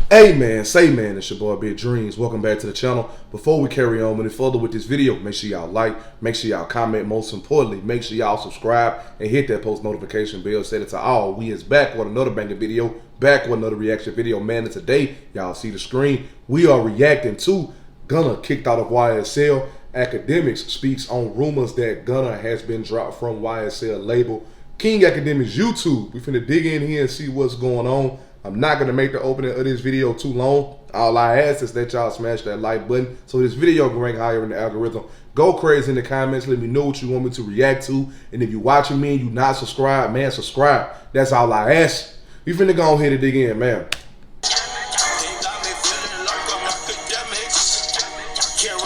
Hey man, say man, it's your boy Big Dreams. Welcome back to the channel. Before we carry on any further with this video, make sure y'all like, make sure y'all comment, most importantly, make sure y'all subscribe and hit that post notification bell. Set it to all. We is back with another banger video, back with another reaction video. Man, and today, y'all see the screen, we are reacting to Gunna kicked out of YSL. Akademiks speaks on rumors that Gunna has been dropped from YSL label. King Akademiks YouTube. We finna dig in here and see what's going on. I'm not going to make the opening of this video too long. All I ask is that y'all smash that like button so this video can rank higher in the algorithm. Go crazy in the comments. Let me know what you want me to react to. And if you're watching me and you not subscribed, man, subscribe. That's all I ask. We finna go ahead and dig in, man.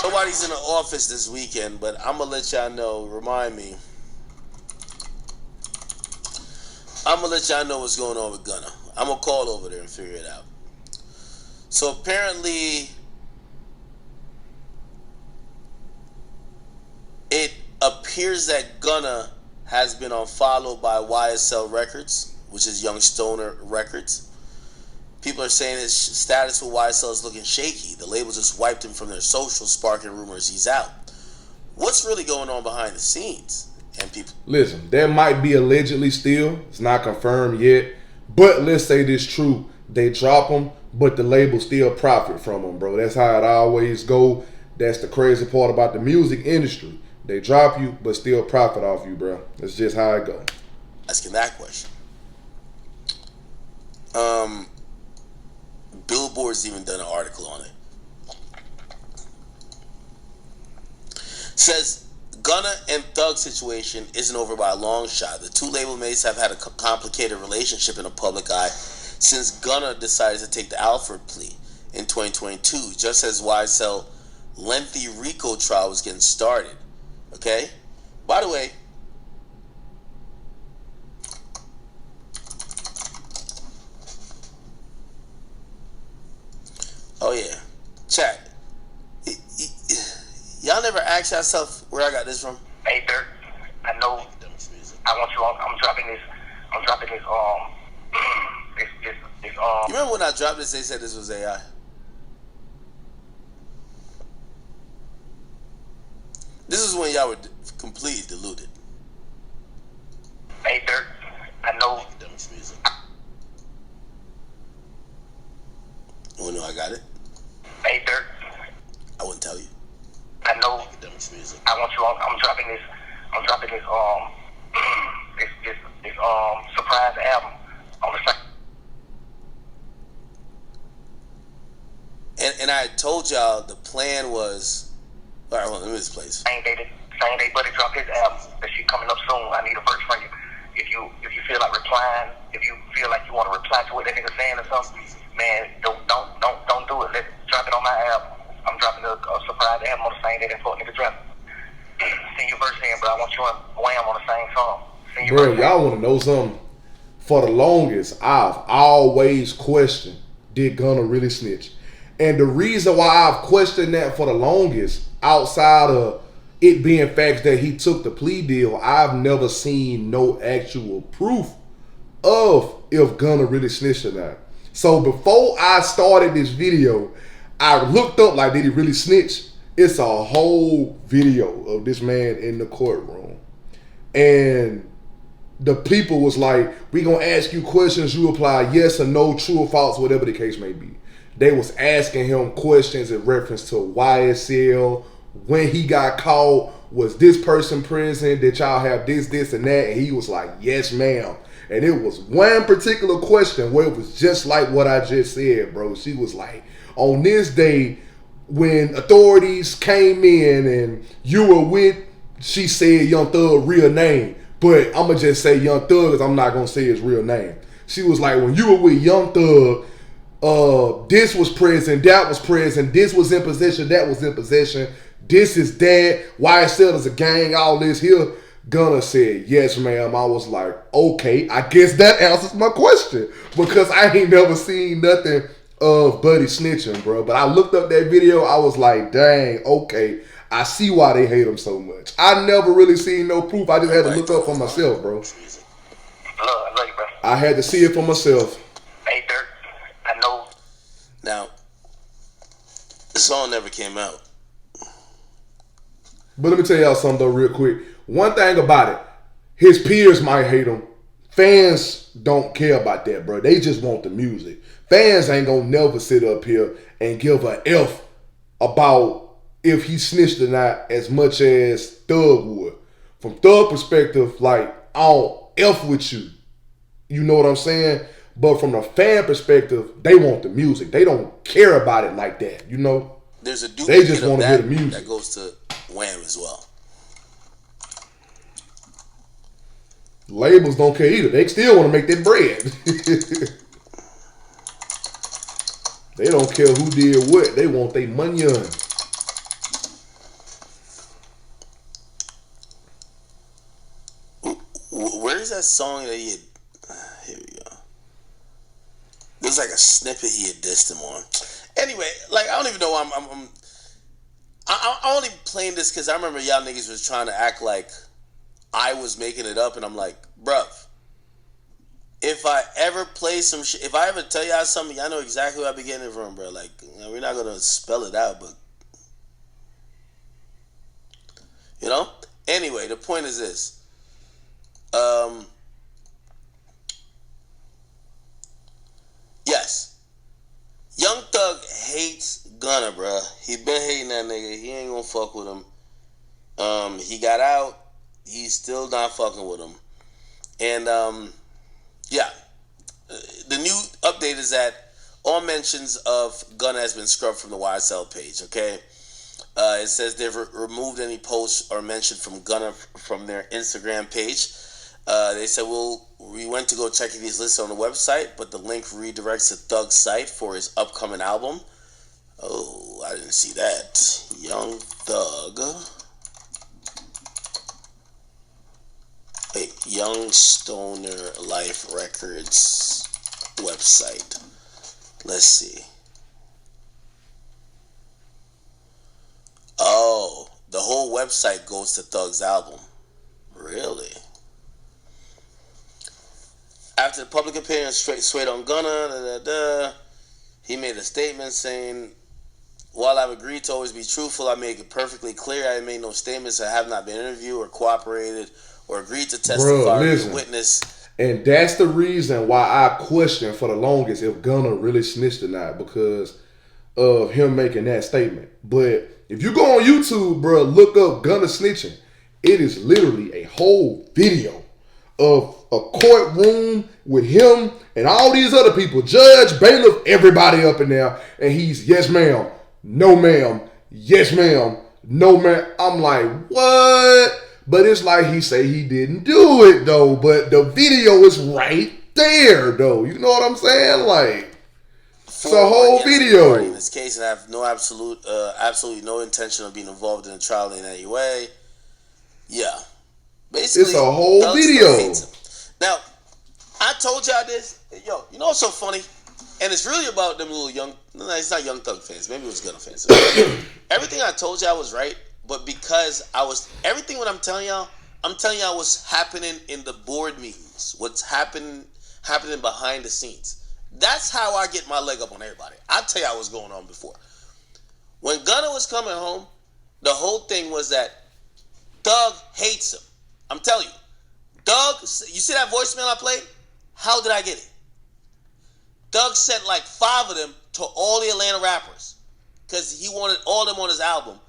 Nobody's in the office this weekend, but I'm going to let y'all know, remind me. I'm going to let y'all know what's going on with Gunna. I'm going to call over there and figure it out. So apparently, it appears that Gunna has been unfollowed by YSL Records, which is Young Stoner Records. People are saying his status with YSL is looking shaky. The label just wiped him from their socials, sparking rumors he's out. What's really going on behind the scenes? And people, listen, there might be allegedly still. It's not confirmed yet. But let's say this true. They drop them, but the label still profit from them, bro. That's how it always go. That's the crazy part about the music industry. They drop you, but still profit off you, bro. That's just how it go. Asking that question. Billboard's even done an article on it. Says Gunna and Thug situation isn't over by a long shot. The two label mates have had a complicated relationship in the public eye since Gunna decided to take the Alford plea in 2022, just as YSL lengthy RICO trial was getting started. Okay? By the way, oh yeah, chat. Y'all never ask yourself where I got this from? Hey Dirk, I know. I want you on. I'm dropping this. You remember when I dropped this? They said this was AI. This is when y'all were completely deluded. Hey Dirk, I know. You wanna know I got it? Hey Dirk, I wouldn't tell you. I know. I want you on. I'm dropping this surprise album on the site. And I had told y'all the plan was. All right, well, let me just play this. Same day Buddy dropped his album. That shit coming up soon. I need a verse from you. If you feel like replying, if you feel like you want to reply to what that nigga saying or something, man, don't do it. Let's drop it on my album. I'm dropping a surprise album on the same day that fuck nigga drop. Send your verse in, bro. I want you and Wham on the same song. Bro, y'all want to know something? For the longest, I've always questioned, did Gunna really snitch? And the reason why I've questioned that for the longest, outside of it being facts that he took the plea deal, I've never seen no actual proof of if Gunna really snitched or not. So before I started this video, I looked up like, did he really snitch? It's a whole video of this man in the courtroom. And the people was like, we gonna ask you questions, you apply yes or no, true or false, whatever the case may be. They was asking him questions in reference to YSL, when he got caught, was this person prison, did y'all have this, and that? And he was like, yes, ma'am. And it was one particular question where it was just like what I just said, bro. She was like, on this day, when authorities came in and you were with, she said Young Thug real name. But I'm going to just say Young Thug because I'm not going to say his real name. She was like, when you were with Young Thug, this was present, that was present, this was in possession, that was in possession, this is that, YSL is a gang, all this here. Gunna said, yes, ma'am. I was like, okay, I guess that answers my question. Because I ain't never seen nothing of Buddy snitching, bro. But I looked up that video, I was like, dang, okay, I see why they hate him so much. I never really seen no proof. I just had to look up for myself, bro. I love you, bro. I had to see it for myself. Hey, Dirk, I know. Now, the song never came out. But let me tell y'all something though, real quick. One thing about it, his peers might hate him. Fans don't care about that, bro. They just want the music. Fans ain't gonna never sit up here and give a F about if he snitched or not as much as Thug would. From Thug perspective, like, I don't F with you. You know what I'm saying? But from the fan perspective, they want the music. They don't care about it like that, you know? There's a They duplicate just of want to hear that the music. that goes to Wham as well. Labels don't care either. They still want to make that bread. They don't care who did what. They want their money on. Where's that song that he had? Here we go. There's like a snippet he had dissed him on. Anyway, like, I don't even know why I only playing this because I remember y'all niggas was trying to act like I was making it up, and I'm like, bruv, if I ever play some shit, if I ever tell y'all something, y'all know exactly where I be getting it from, bro. Like, you know, we're not gonna spell it out, but you know. Anyway, the point is this. Yes, Young Thug hates Gunna, bro. He been hating that nigga. He ain't gonna fuck with him. He got out. He's still not fucking with him. And yeah, the new update is that all mentions of Gunna has been scrubbed from the YSL page. Okay, it says they've removed any posts or mention from Gunna from their Instagram page. They said, we went to go check these lists on the website, but the link redirects to Thug's site for his upcoming album. Oh, I didn't see that. Young Thug. Wait, Young Stoner Life Records website. Let's see. Oh, the whole website goes to Thug's album. Really? After the public appearance swayed on Gunna, he made a statement saying, while I've agreed to always be truthful, I make it perfectly clear I made no statements. I have not been interviewed or cooperated or agreed to testify or be a witness. And that's the reason why I questioned for the longest if Gunna really snitched or not, because of him making that statement. But if you go on YouTube, bro, look up Gunna Snitching. It is literally a whole video of a courtroom with him and all these other people, judge, bailiff, everybody up in there, and he's yes ma'am, no ma'am, yes ma'am, no ma'am. I'm like, what? But it's like he say he didn't do it though, but the video is right there though. You know what I'm saying? Like, it's a whole video. In this case, and I have no absolutely no intention of being involved in the trial in any way. Yeah. Basically, it's a whole video. Now, I told y'all this. Yo, you know what's so funny? And it's really about them little young, no, it's not Young Thug fans. Maybe it was Gunna fans. Everything I told y'all was right, but because everything what I'm telling y'all what's happening in the board meetings, what's happening behind the scenes. That's how I get my leg up on everybody. I'll tell y'all what's going on before. When Gunna was coming home, the whole thing was that Thug hates him. I'm telling you. Doug, you see that voicemail I played? How did I get it? Doug sent like 5 of them to all the Atlanta rappers because he wanted all of them on his album,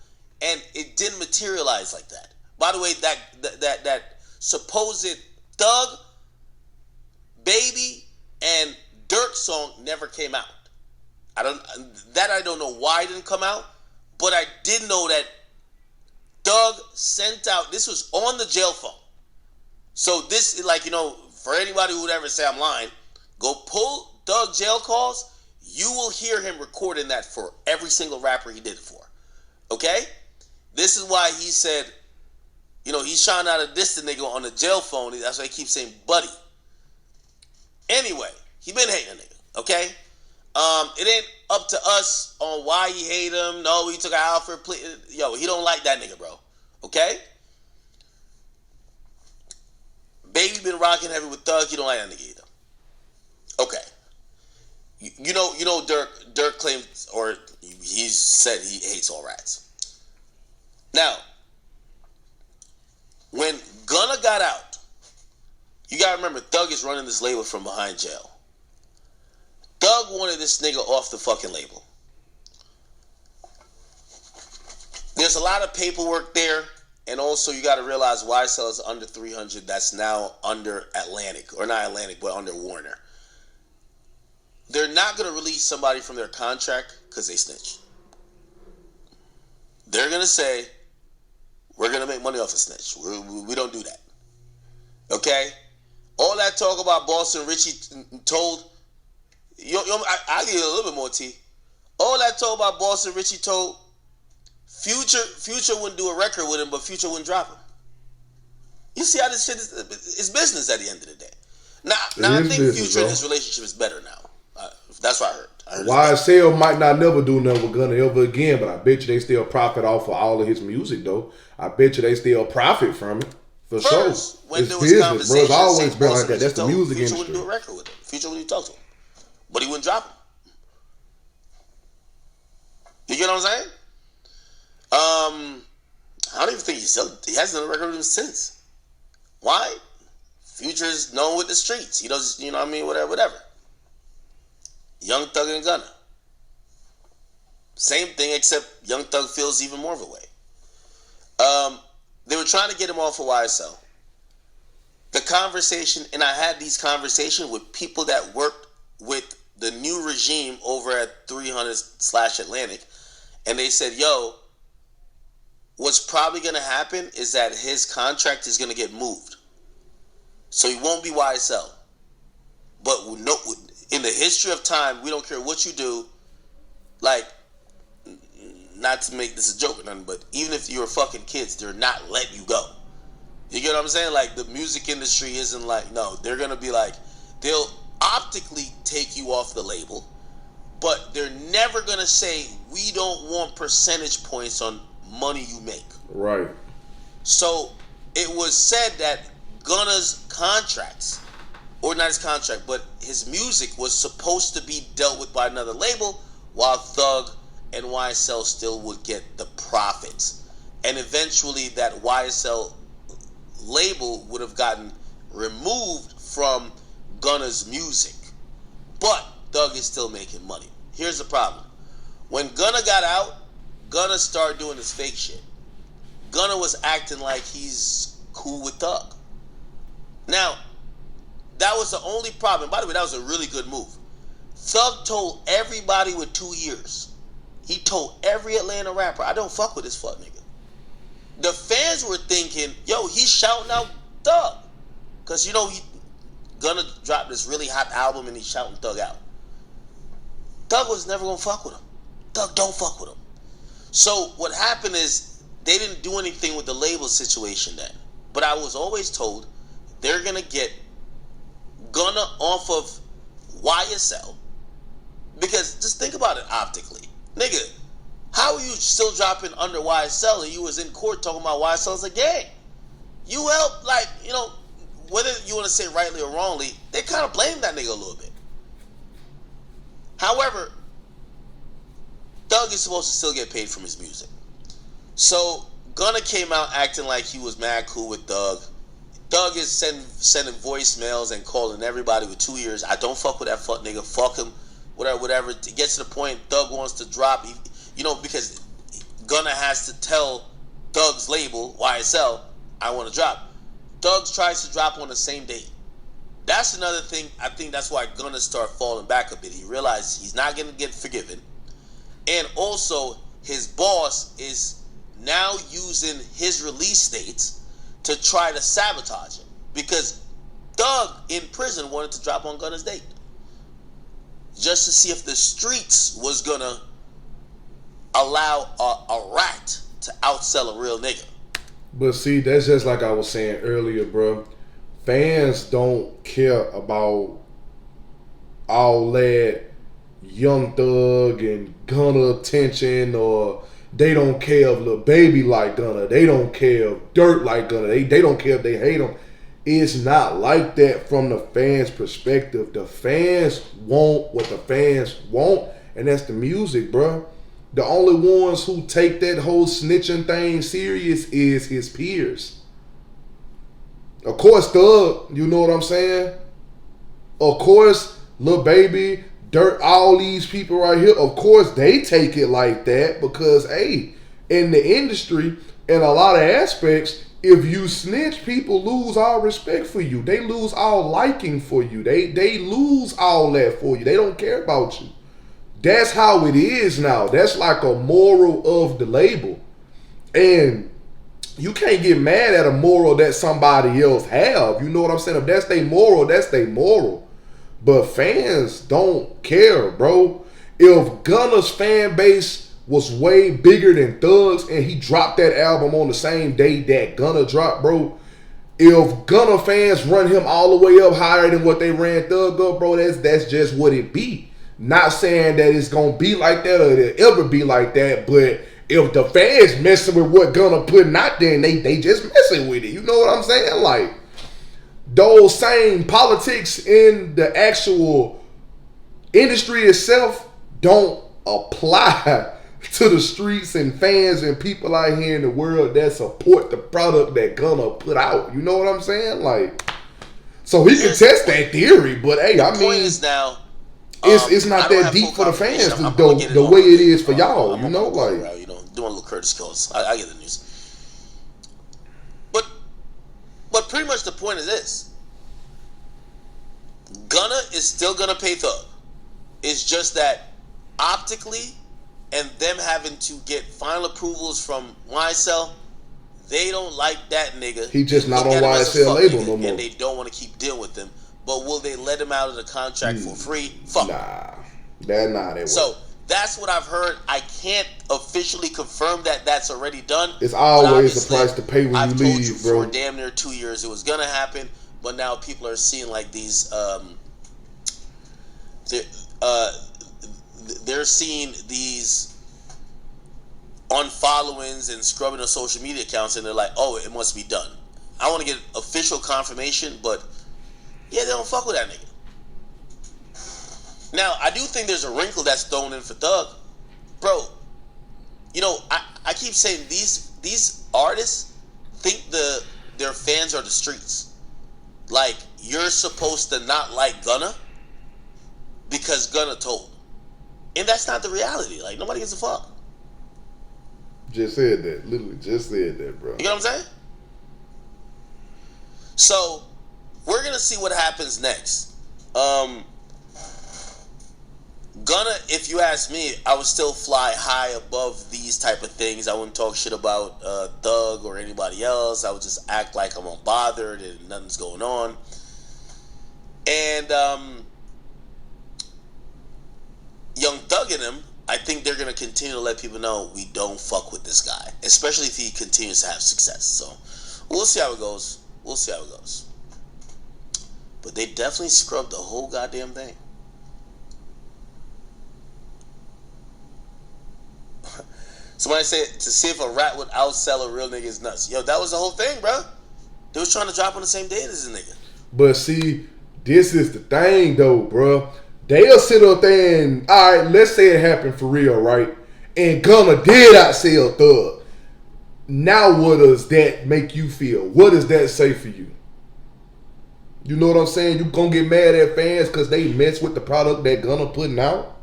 and it didn't materialize like that. By the way, that supposed Thug, Baby, and Dirt song never came out. I don't know why it didn't come out, but I did know that Doug sent out. This was on the jail phone. So this, like, you know, for anybody who would ever say I'm lying, go pull Doug jail calls. You will hear him recording that for every single rapper he did it for. Okay? This is why he said, you know, he's trying not to diss the nigga on the jail phone. That's why he keeps saying buddy. Anyway, he been hating a nigga. Okay? It ain't up to us on why he hate him. No, he took an Alfred plea. Yo, he don't like that nigga, bro. Okay? Baby been rocking heavy with Thug. He don't like that nigga either. Okay. Dirk claims, or he's said he hates all rats. Now, when Gunna got out, you gotta remember, Thug is running this label from behind jail. Thug wanted this nigga off the fucking label. There's a lot of paperwork there, and also you gotta realize YSL is under 300. That's now under Atlantic, or not Atlantic, but under Warner. They're not gonna release somebody from their contract because they snitch. They're gonna say, we're gonna make money off a snitch. We don't do that. Okay? All that talk about Boston Richie told, I'll give you a little bit more tea. All that talk about Boston Richie told, Future wouldn't do a record with him, but Future wouldn't drop him. You see how this shit is business at the end of the day. Now I think Future and his relationship is better now. That's what I heard. YSL might not never do nothing with Gunna ever again, but I bet you they still profit off of all of his music, though. I bet you they still profit from it. For sure. When it's there was business, bro. It's always been like that. That's the music Future industry. Wouldn't do a record with him. Future wouldn't talk to him. But he wouldn't drop him. You get what I'm saying? I don't even think he hasn't done a record with him since. Why? Future's known with the streets. He does, you know what I mean? Whatever. Young Thug and Gunna. Same thing, except Young Thug feels even more of a way. They were trying to get him off of YSL. The conversation, and I had these conversations with people that worked with the new regime over at 300/Atlantic, and they said, yo, what's probably going to happen is that his contract is going to get moved. So he won't be YSL. But no, in the history of time, we don't care what you do. Like, not to make this a joke or nothing, but even if you're fucking kids, they're not letting you go. You get what I'm saying? Like, the music industry isn't like, no, they're going to be like, they'll optically take you off the label, but they're never going to say, we don't want percentage points on money you make. Right. So it was said that Gunna's contracts, or not his contract, but his music was supposed to be dealt with by another label, while Thug and YSL still would get the profits. And eventually that YSL label would have gotten removed from Gunna's music. But Thug is still making money. Here's the problem. When Gunna got out, Gunna started doing this fake shit. Gunna was acting like he's cool with Thug. Now, that was the only problem. By the way, that was a really good move. Thug told everybody with 2 years. He told every Atlanta rapper, I don't fuck with this fuck nigga. The fans were thinking, yo, he's shouting out Thug. Because, you know, Gunna dropped this really hot album and he's shouting Thug out. Thug was never going to fuck with him. Thug don't fuck with him. So what happened is they didn't do anything with the label situation then. But I was always told they're going to get Gunna off of YSL. Because just think about it optically. Nigga, how are you still dropping under YSL and you was in court talking about YSL as a gang? You helped, like, you know, whether you want to say rightly or wrongly, they kind of blame that nigga a little bit. However, Thug is supposed to still get paid from his music. So Gunna came out acting like he was mad cool with Thug. Thug is sending voicemails and calling everybody with 2 years. I don't fuck with that fuck nigga. Fuck him. Whatever. It gets to the point Thug wants to drop. Because Gunna has to tell Thug's label, YSL, I want to drop. Thug tries to drop on the same date. That's another thing. I think that's why Gunna started falling back a bit. He realized he's not going to get forgiven. And also, his boss is now using his release dates to try to sabotage him. Because Thug in prison wanted to drop on Gunna's date. Just to see if the streets was going to allow a rat to outsell a real nigga. But see, that's just like I was saying earlier, bro. Fans don't care about all that Young Thug and Gunna attention, or they don't care if Lil Baby like Gunna. They don't care if Dirt like Gunna. They don't care if they hate him. It's not like that from the fans' perspective. The fans want what the fans want, and that's the music, bro. The only ones who take that whole snitching thing serious is his peers. Of course, Thug, you know what I'm saying? Of course, Lil Baby, Dirt, all these people right here, of course, they take it like that because, hey, in the industry, in a lot of aspects, if you snitch, people lose all respect for you. They lose all liking for you. They lose all that for you. They don't care about you. That's how it is now. That's like a moral of the label. And you can't get mad at a moral that somebody else have. You know what I'm saying? If that's their moral, that's their moral. But fans don't care, bro. If Gunna's fan base was way bigger than Thug's and he dropped that album on the same day that Gunna dropped, bro, if Gunna fans run him all the way up higher than what they ran Thug up, bro, that's just what it be. Not saying that it's gonna be like that or it'll ever be like that, but if the fans messing with what Gunna putting out there, and they just messing with it. You know what I'm saying? Like, those same politics in the actual industry itself don't apply to the streets and fans and people out here in the world that support the product that Gunna put out. You know what I'm saying? Like, so he can test that theory, but hey, I mean, is now, it's not that deep for the fans the way it is for y'all. You know, like, you know, doing a little Curtis calls. I get the news. But pretty much the point is this. Gunna is still going to pay Thug. It's just that optically and them having to get final approvals from YSL, they don't like that nigga. He just not on YSL label no more. And they don't want to keep dealing with him. But will they let him out of the contract for free? Fuck. Nah. That way. So that's what I've heard. I can't officially confirm that that's already done. It's always the price to pay when you leave, bro. I've told you for damn near 2 years it was gonna happen, but now people are seeing like these. They're seeing these unfollowings and scrubbing of social media accounts, and they're like, "Oh, it must be done." I want to get official confirmation, but yeah, they don't fuck with that nigga. Now, I do think there's a wrinkle that's thrown in for Thug. Bro, you know, I keep saying these artists think their fans are the streets. Like, you're supposed to not like Gunna because Gunna told. And that's not the reality. Like, nobody gives a fuck. Just said that. Literally just said that, bro. You know what I'm saying? So, we're going to see what happens next. Gunna, if you ask me, I would still fly high above these type of things. I wouldn't talk shit about Thug or anybody else. I would just act like I'm unbothered and nothing's going on. And Young Thug and him, I think they're going to continue to let people know we don't fuck with this guy, especially if he continues to have success. So we'll see how it goes. We'll see how it goes. But they definitely scrubbed the whole goddamn thing. Somebody said to see if a rat would outsell a real nigga is nuts. Yo, that was the whole thing, bro. They was trying to drop on the same day as this nigga. But see, this is the thing though, bro. They'll sit up there and, all right, let's say it happened for real, right? And Gunna did outsell Thug. Now what does that make you feel? What does that say for you? You know what I'm saying? You gonna get mad at fans because they mess with the product that Gunna putting out?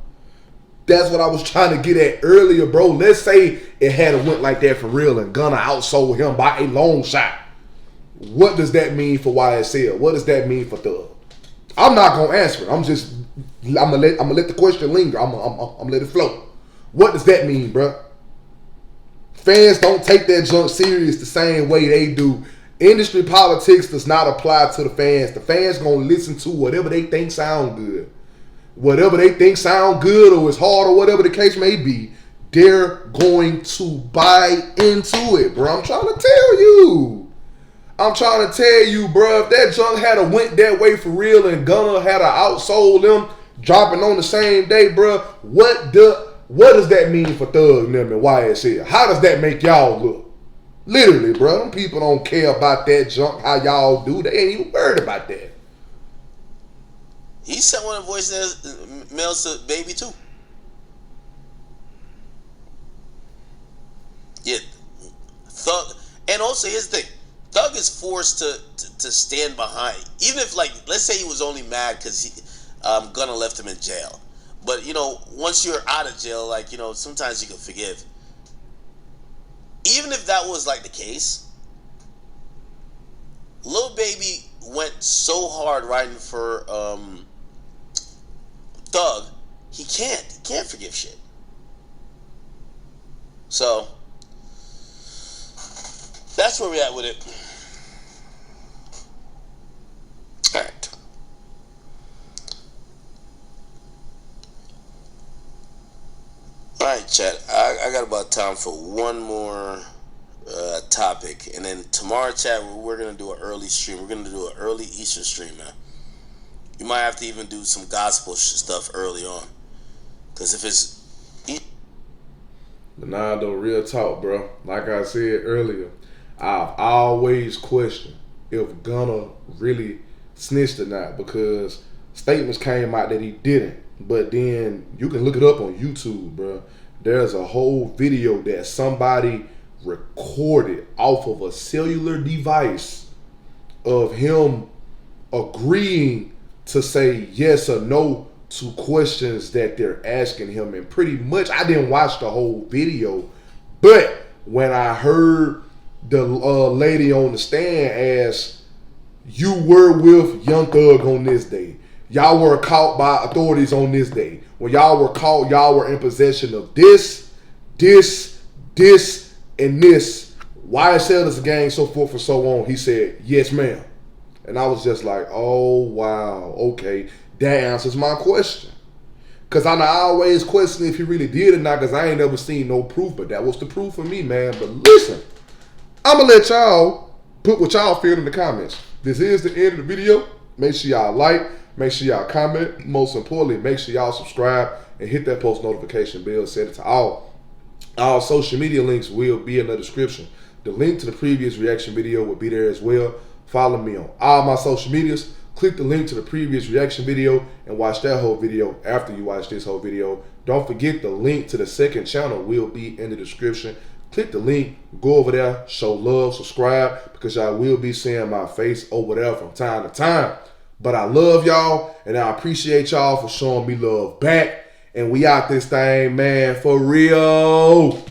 That's what I was trying to get at earlier, bro. Let's say it had went like that for real and Gunna outsold him by a long shot. What does that mean for YSL? What does that mean for Thug? I'm not gonna answer it. I'm gonna let the question linger. I'm gonna let it float. What does that mean, bro? Fans don't take that junk serious the same way they do. Industry politics does not apply to the fans. The fans gonna listen to whatever they think sound good. Whatever they think sound good or is hard or whatever the case may be, they're going to buy into it, bro. I'm trying to tell you. Bro, if that junk had went that way for real and Gunna had outsold them, dropping on the same day, bro, what does that mean for Thug and them and YSL? How does that make y'all look? Literally, bro. Them people don't care about that junk, how y'all do. They ain't even worried about that. He sent one of the voice mails to Baby too. Yeah, Thug, and also here's the thing: Thug is forced to stand behind, even if, like, let's say he was only mad because Gunna left him in jail. But once you're out of jail, like sometimes you can forgive. Even if that was like the case, Lil Baby went so hard writing for Thug, he can't forgive shit. So that's where we at with it. All right. All right, chat. I got about time for one more topic, and then tomorrow, chat, we're gonna do an early stream. We're gonna do an early Easter stream, man. You might have to even do some gospel stuff early on, because if it's Nah, though, real talk, bro. Like I said earlier, I've always questioned if Gunna really snitched or not, because statements came out that he didn't. But then you can look it up on YouTube, bro. There's a whole video that somebody recorded off of a cellular device of him agreeing to say yes or no to questions that they're asking him. And pretty much, I didn't watch the whole video, but when I heard the lady on the stand ask, "You were with Young Thug on this day. Y'all were caught by authorities on this day. When y'all were caught, y'all were in possession of this, and this. YSL is a gang, so forth and so on." He said, "Yes, ma'am." And I was just like, oh, wow, okay. That answers my question. Because I always question if he really did or not, because I ain't never seen no proof. But that was the proof for me, man. But listen, I'm going to let y'all put what y'all feel in the comments. This is the end of the video. Make sure y'all like. Make sure y'all comment. Most importantly, make sure y'all subscribe and hit that post notification bell. Set it to all. Our social media links will be in the description. The link to the previous reaction video will be there as well. Follow me on all my social medias. Click the link to the previous reaction video and watch that whole video after you watch this whole video. Don't forget the link to the second channel will be in the description. Click the link, go over there, show love, subscribe, because y'all will be seeing my face over there from time to time. But I love y'all, and I appreciate y'all for showing me love back. And we out this thing, man, for real.